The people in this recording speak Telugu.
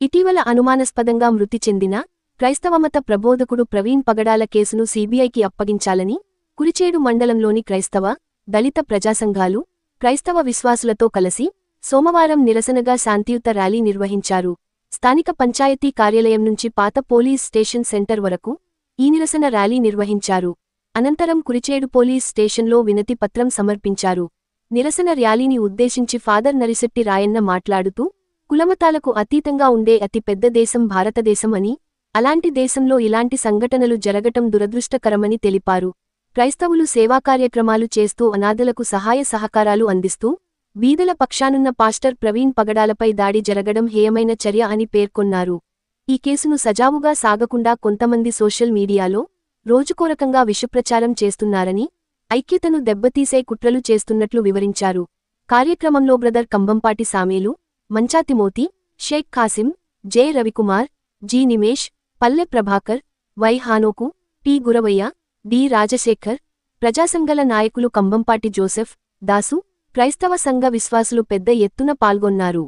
ఇటీవల అనుమానాస్పదంగా మృతి చెందిన క్రైస్తవమత ప్రబోధకుడు ప్రవీణ్ పగడాల కేసును సీబీఐకి అప్పగించాలని కురిచేడు మండలంలోని క్రైస్తవ, దళిత ప్రజాసంఘాలు, క్రైస్తవ విశ్వాసులతో కలసి సోమవారం నిరసనగా శాంతియుత ర్యాలీ నిర్వహించారు. స్థానిక పంచాయతీ కార్యాలయం నుంచి పాత పోలీస్ స్టేషన్ సెంటర్ వరకు ఈ నిరసన ర్యాలీ నిర్వహించారు. అనంతరం కురిచేడు పోలీస్ స్టేషన్లో వినతి పత్రం సమర్పించారు. నిరసన ర్యాలీని ఉద్దేశించి ఫాదర్ నరిశెట్టి రాయన్న మాట్లాడుతూ, కులమతాలకు అతీతంగా ఉండే అతి పెద్ద దేశం భారతదేశం అని, అలాంటి దేశంలో ఇలాంటి సంఘటనలు జరగటం దురదృష్టకరమని తెలిపారు. క్రైస్తవులు సేవాకార్యక్రమాలు చేస్తూ అనాథలకు సహాయ సహకారాలు అందిస్తూ, బీదల పక్షానున్న పాస్టర్ ప్రవీణ్ పగడాలపై దాడి జరగడం హేయమైన చర్య అని పేర్కొన్నారు. ఈ కేసును సజావుగా సాగకుండా కొంతమంది సోషల్ మీడియాలో రోజుకోరకంగా విషప్రచారం చేస్తున్నారని, ఐక్యతను దెబ్బతీసే కుట్రలు చేస్తున్నట్లు వివరించారు. కార్యక్రమంలో brother Kambampati సామేలు, మంచాతిమోతి, Sheikh Qasim, J Ravikumar, G Nimesh, పల్లె ప్రభాకర్, వై హానోకు, పి గురవయ్య, డి రాజశేఖర్, ప్రజాసంఘాల నాయకులు కంబంపాటి జోసెఫ్, దాసు, క్రైస్తవ సంఘ విశ్వాసులు పెద్ద ఎత్తున పాల్గొన్నారు.